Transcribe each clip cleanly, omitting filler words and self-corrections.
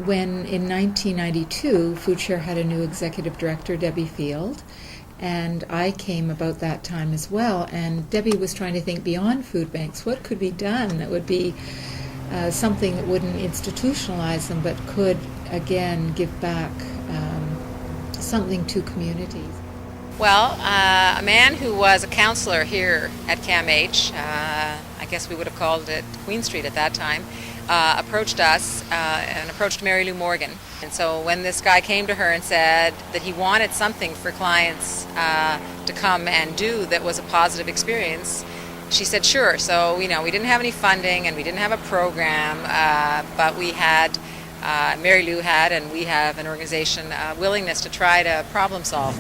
when in 1992, FoodShare had a new executive director, Debbie Field, and I came about that time as well. And Debbie was trying to think beyond food banks. What could be done that would be something that wouldn't institutionalize them, but could, again, give back something to communities? Well, a man who was a counselor here at CAMH, I guess we would have called it Queen Street at that time, approached us and approached Mary Lou Morgan. And so when this guy came to her and said that he wanted something for clients to come and do that was a positive experience, she said sure. So, we didn't have any funding and we didn't have a program, but we had, Mary Lou had, and we have an organization, willingness to try to problem solve.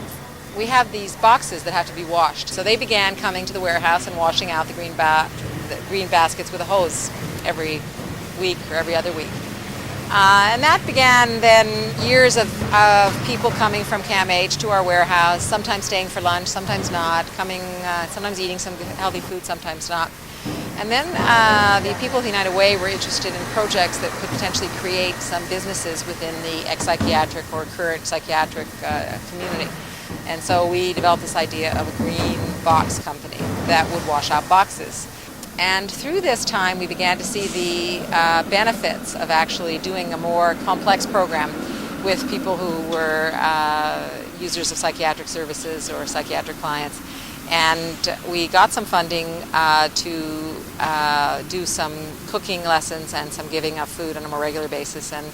We have these boxes that have to be washed. So they began coming to the warehouse and washing out the green baskets with a hose every week or every other week. And that began then years of people coming from CAMH to our warehouse, sometimes staying for lunch, sometimes not, coming, sometimes eating some healthy food, sometimes not. And then the people of the United Way were interested in projects that could potentially create some businesses within the ex-psychiatric or current psychiatric community. And so we developed this idea of a green box company that would wash out boxes. And through this time, we began to see the benefits of actually doing a more complex program with people who were users of psychiatric services or psychiatric clients. And we got some funding to do some cooking lessons and some giving of food on a more regular basis. And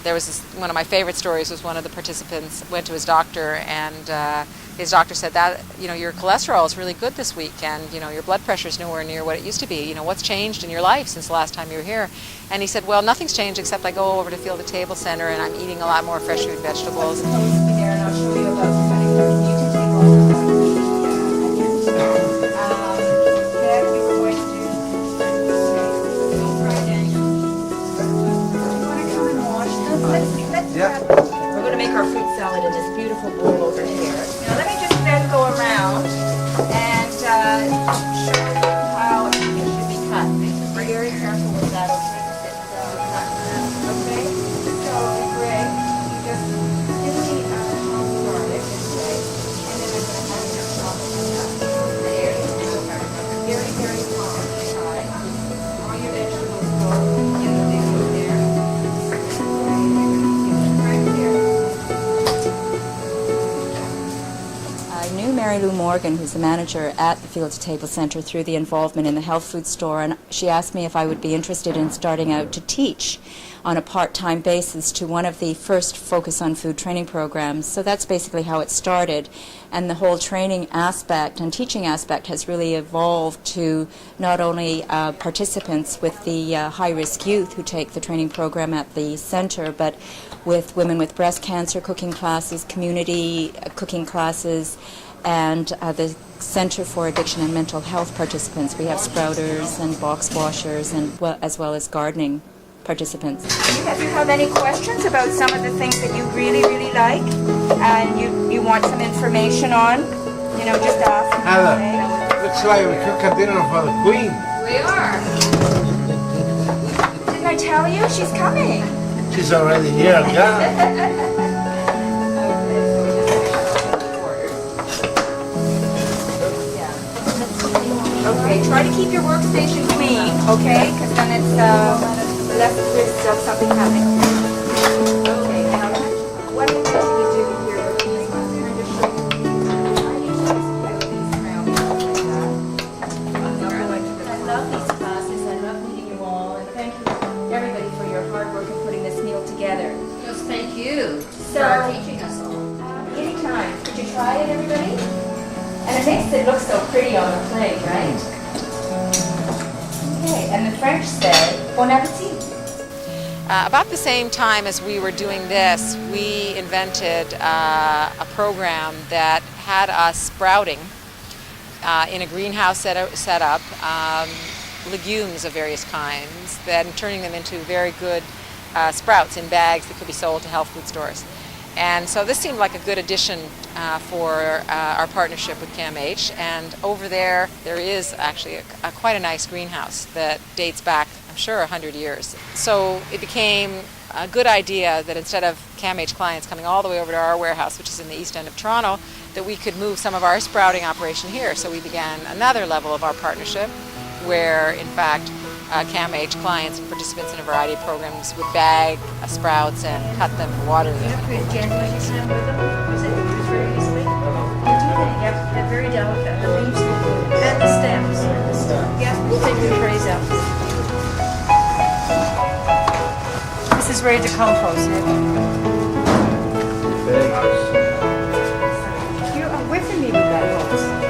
there was one of my favorite stories was one of the participants went to his doctor, and his doctor said that, your cholesterol is really good this week, and, your blood pressure is nowhere near what it used to be. What's changed in your life since the last time you were here? And he said, well, nothing's changed except I go over to Pt.2 Center and I'm eating a lot more fresh fruit and vegetables. Yeah. We're going to make our fruit salad in this beautiful bowl over here. Now let me just then go around and show you how it should be cut. Be very careful with that, okay? Okay? So, Greg, you just give me top garlic this way, and then I'm going to have your chopped up. There you go. Very, very fine. All your vegetables go in the middle there. Mary Lou Morgan, who's the manager at the Field-to-Table Center, through the involvement in the health food store, and she asked me if I would be interested in starting out to teach on a part-time basis to one of the first Focus on Food training programs. So that's basically how it started, and the whole training aspect and teaching aspect has really evolved to not only participants with the high-risk youth who take the training program at the center, but with women with breast cancer cooking classes, community cooking classes, and the Center for Addiction and Mental Health participants. We have sprouters and box washers, and as well as gardening participants. If you have any questions about some of the things that you really, really like, and you want some information on, just ask. Heather, looks like we cook a dinner for the Queen. We are. Didn't I tell you? She's coming. She's already here, yeah. Okay, try to keep your workstation clean, okay? Because then it's less risk of something happening. Okay, now what do you do here? I love these classes. I love meeting you all, and thank you everybody for your hard work in putting this meal together. Yes, thank you So, for teaching us all. Anytime. Could you try it, everybody? And it makes it look so pretty on the plate, right? Okay, and the French say, bon appetit. About the same time as we were doing this, we invented a program that had us sprouting in a greenhouse setup, legumes of various kinds, then turning them into very good sprouts in bags that could be sold to health food stores. And so this seemed like a good addition for our partnership with CAMH. And over there is actually quite a nice greenhouse that dates back I'm sure, 100 years. So it became a good idea that instead of CAMH clients coming all the way over to our warehouse, which is in the east end of Toronto, that we could move some of our sprouting operation here. So we began another level of our partnership where, in fact, CAMH clients and participants in a variety of programs would bag sprouts and cut them and water them. They're very delicate. The leaves and the stems. Yeah, we'll take the trays out. This is ready to compost. You are whipping me with that hose.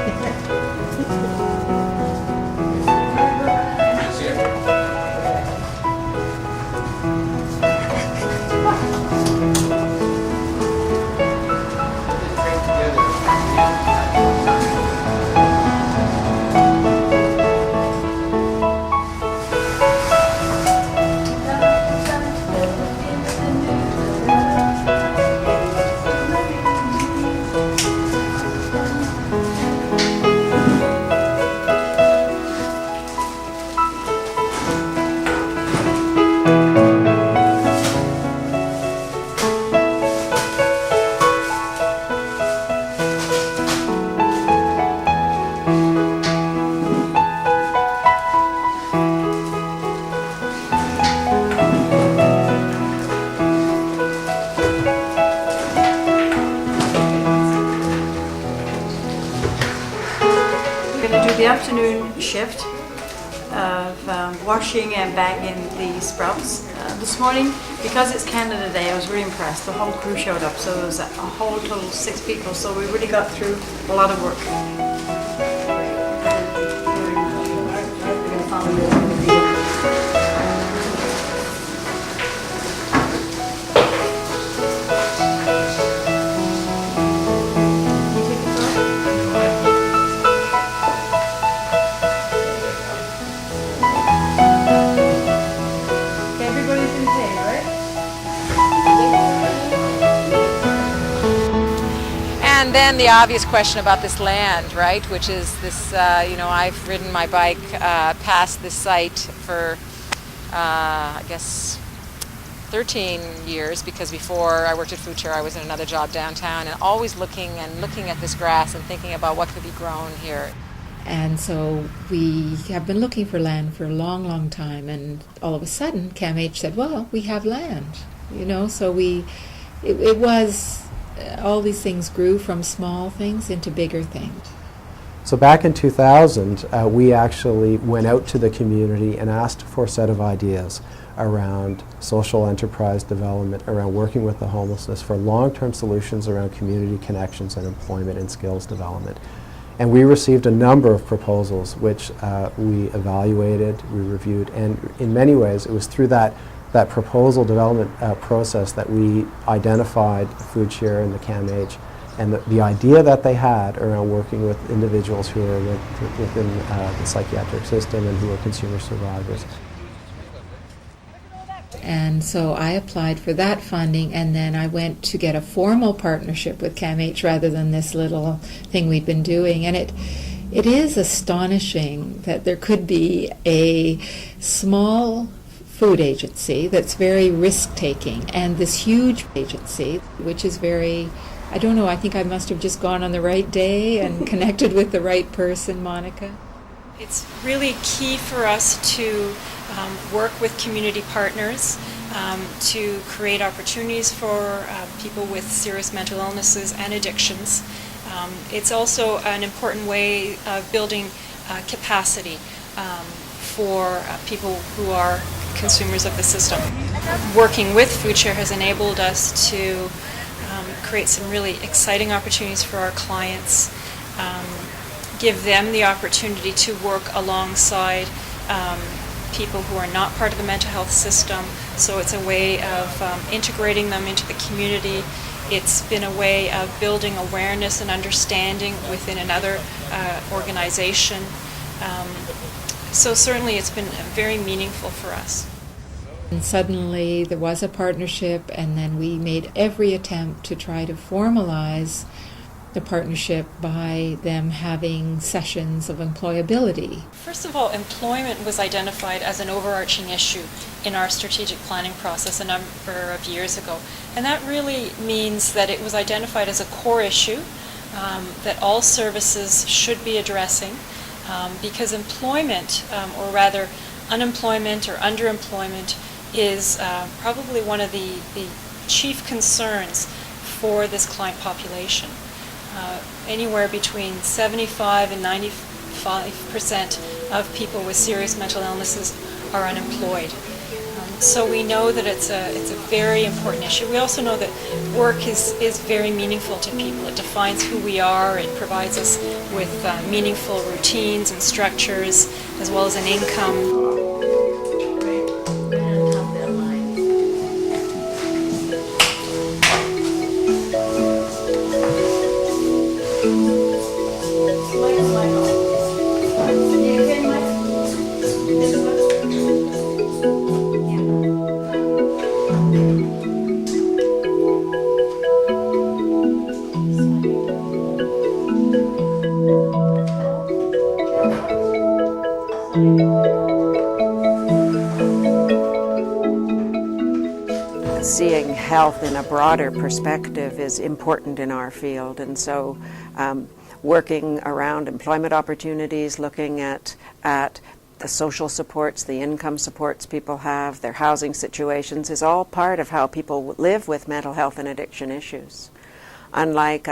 The afternoon shift of washing and bagging the sprouts. This morning, because it's Canada Day, I was really impressed. The whole crew showed up, so there was a whole total of 6 people, so we really got through a lot of work. And then the obvious question about this land, right, which is this, I've ridden my bike past this site for, I guess, 13 years, because before I worked at Food Share, I was in another job downtown, and always looking at this grass and thinking about what could be grown here. And so we have been looking for land for a long, long time, and all of a sudden CAMH said, well, we have land, so it was, all these things grew from small things into bigger things. So back in 2000, we actually went out to the community and asked for a set of ideas around social enterprise development, around working with the homelessness, for long-term solutions around community connections and employment and skills development. And we received a number of proposals which we evaluated, we reviewed, and in many ways it was through that proposal development process that we identified Food Share and the CAMH, and the idea that they had around working with individuals who are within the psychiatric system and who are consumer survivors. And so I applied for that funding, and then I went to get a formal partnership with CAMH rather than this little thing we've been doing. And it is astonishing that there could be a small food agency that's very risk-taking, and this huge agency which is very, I don't know, I think I must have just gone on the right day and connected with the right person, Monica. It's really key for us to work with community partners to create opportunities for people with serious mental illnesses and addictions. It's also an important way of building capacity for people who are consumers of the system. Working with Food Share has enabled us to create some really exciting opportunities for our clients, give them the opportunity to work alongside people who are not part of the mental health system. So it's a way of integrating them into the community. It's been a way of building awareness and understanding within another organization. So certainly it's been very meaningful for us. And suddenly there was a partnership, and then we made every attempt to try to formalize the partnership by them having sessions of employability? First of all, employment was identified as an overarching issue in our strategic planning process a number of years ago. And that really means that it was identified as a core issue that all services should be addressing because employment, or rather unemployment or underemployment, is probably one of the chief concerns for this client population. Anywhere between 75 and 95% of people with serious mental illnesses are unemployed. So we know that it's a very important issue. We also know that work is very meaningful to people. It defines who we are. It provides us with meaningful routines and structures, as well as an income. Seeing health in a broader perspective is important in our field, and so working around employment opportunities, looking at the social supports, the income supports people have, their housing situations, is all part of how people live with mental health and addiction issues. Unlike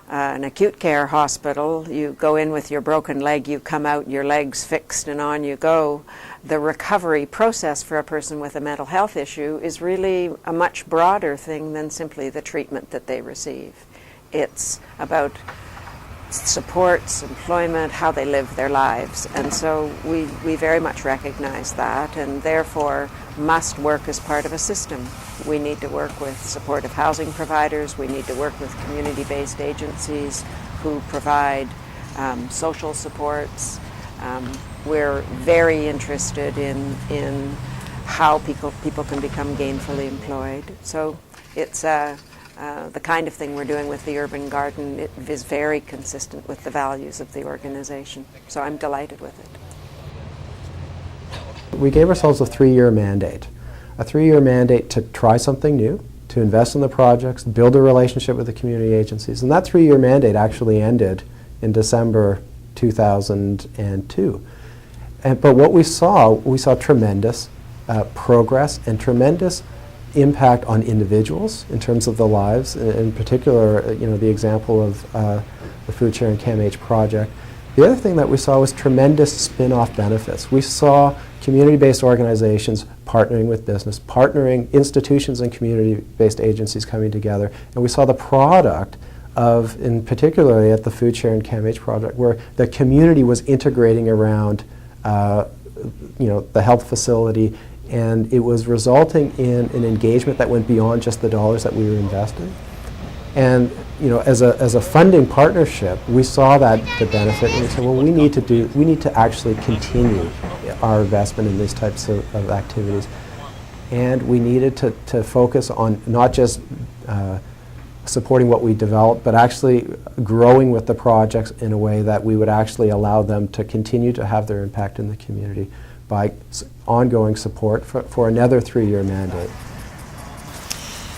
an acute care hospital, you go in with your broken leg, you come out, your leg's fixed, and on you go. The recovery process for a person with a mental health issue is really a much broader thing than simply the treatment that they receive. It's about supports, employment, how they live their lives. And so we very much recognize that, and therefore must work as part of a system. We need to work with supportive housing providers. We need to work with community-based agencies who provide social supports. We're very interested in how people can become gainfully employed. So it's the kind of thing we're doing with the Urban Garden. It is very consistent with the values of the organization. So I'm delighted with it. We gave ourselves a 3-year mandate. A 3-year mandate to try something new, to invest in the projects, build a relationship with the community agencies. And that 3-year mandate actually ended in December 2002. But what we saw tremendous progress and tremendous impact on individuals in terms of the lives. In particular, the example of the Food Share CAMH project. The other thing that we saw was tremendous spin-off benefits. We saw community-based organizations partnering with business, partnering institutions and community-based agencies coming together, and we saw the product of, in particularly at the Food Share CAMH project, where the community was integrating around the health facility, and it was resulting in an engagement that went beyond just the dollars that we were investing. And as a funding partnership, we saw that the benefit, and we said, well, we need to actually continue our investment in these types of activities, and we needed to focus on not just supporting what we developed, but actually growing with the projects in a way that we would actually allow them to continue to have their impact in the community by ongoing support for another 3-year mandate.